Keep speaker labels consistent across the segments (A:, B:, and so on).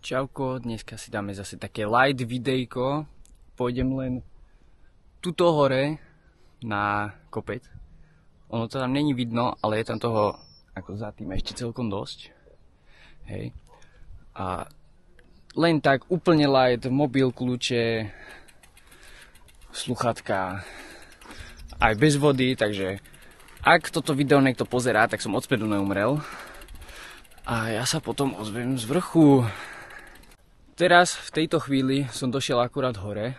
A: Čauko, dneska si dáme zase také light videjko. Pôjdem len tuto hore na kopec. Ono to tam není vidno, ale je tam toho ako za tým ešte celkom dosť. Hej. A len tak úplne light, mobil, kľúče, sluchatka, aj bez vody, takže ak toto video niekto pozerá, tak som odspäť neumrel. A ja sa potom ozvem z vrchu. Teraz v tejto chvíli som došiel akurát hore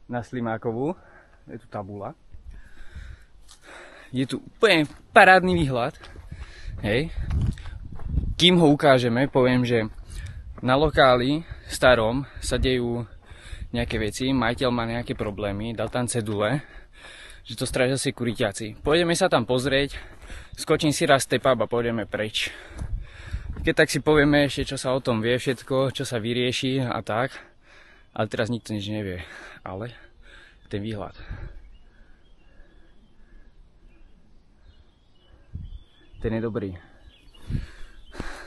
A: na Slimákovú. Je tu tabula. Je tu úplne parádny výhľad. Hej. Kým ho ukážeme, poviem, že na lokáli starom sa dejú nejaké veci, majiteľ má nejaké problémy, dal tam cedule, že to strážia sekuriťáci. Pôjdeme sa tam pozrieť, skočím si raz step up a pôjdeme preč. Keď tak si povieme ešte, čo sa o tom vie všetko, čo sa vyrieši a tak. Ale teraz nikto nič nevie. Ale ten výhľad. Ten je dobrý.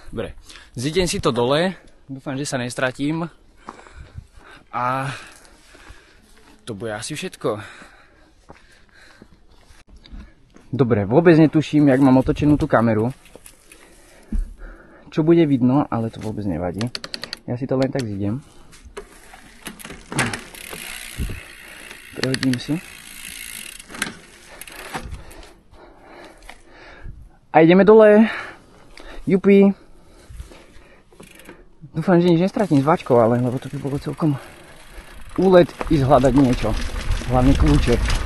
A: Dobre, zidem si to dole. Dúfam, že sa nestratím. A to bude asi všetko. Dobre, vôbec netuším, jak mám otočenú tú kameru. Čo bude vidno, ale to vôbec nevadí. Ja si to len tak zidem. Prehodím si. A ideme dole. Jupi. Dúfam, že nič nestratím s vačkou, ale lebo to by bolo celkom úlet ísť hľadať niečo. Hlavne kľúče.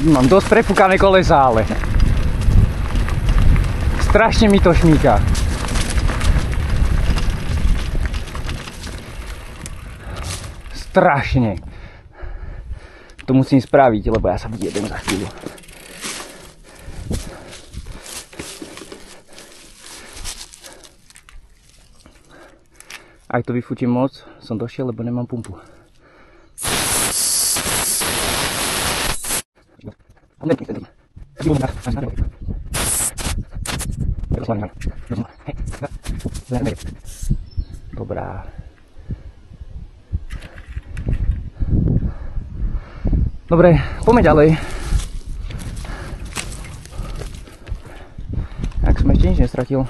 A: Mám dosť prefúkané kolesa, ale strašne mi to šmíka. Strašne. To musím spraviť, lebo ja sa vyjedem za chvíľu. Ak to vyfúčim moc, som došiel, lebo nemám pumpu. Dobrá. Dobre, poďme ďalej. Ak som ešte nič nestratil.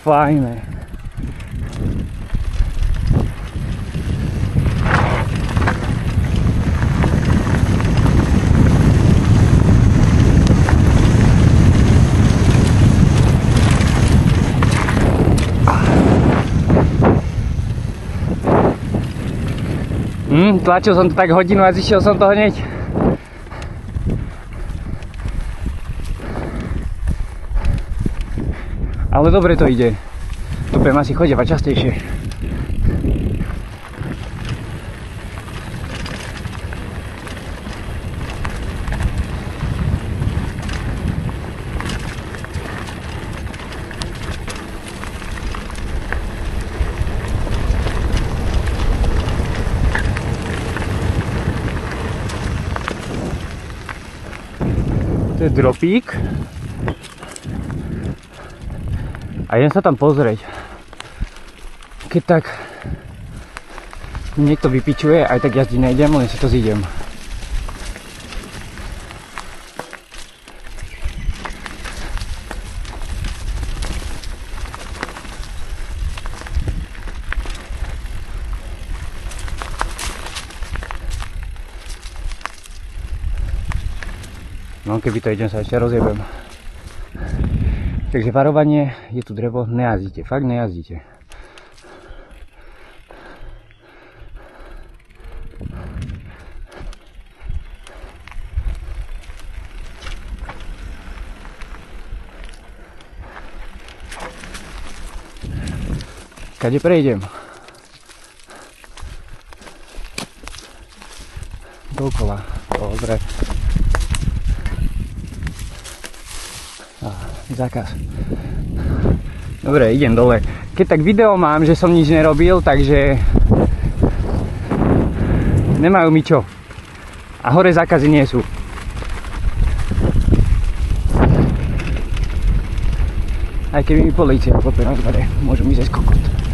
A: Fajné. Tlačil som to tak hodinu a zišiel som to hneď. Ale dobre to ide. To budem asi chodievať častejšie. To je dropík. A idem sa tam pozrieť. Keď tak niekto vypičuje, aj tak jazdiť nejdem, len si to zídem. No keby to idem sa ešte rozjebem. Takže varovanie, je tu drevo, nejazdíte, fakt nejazdíte. Kade prejdem? Dokola, dobre. Zákaz. Dobre, idem dole. Keď tak video mám, že som nič nerobil, takže nemajú mi čo. A hore zákazy nie sú. Aj keby mi polícia klope na dvere, môžu mi zísť kokot.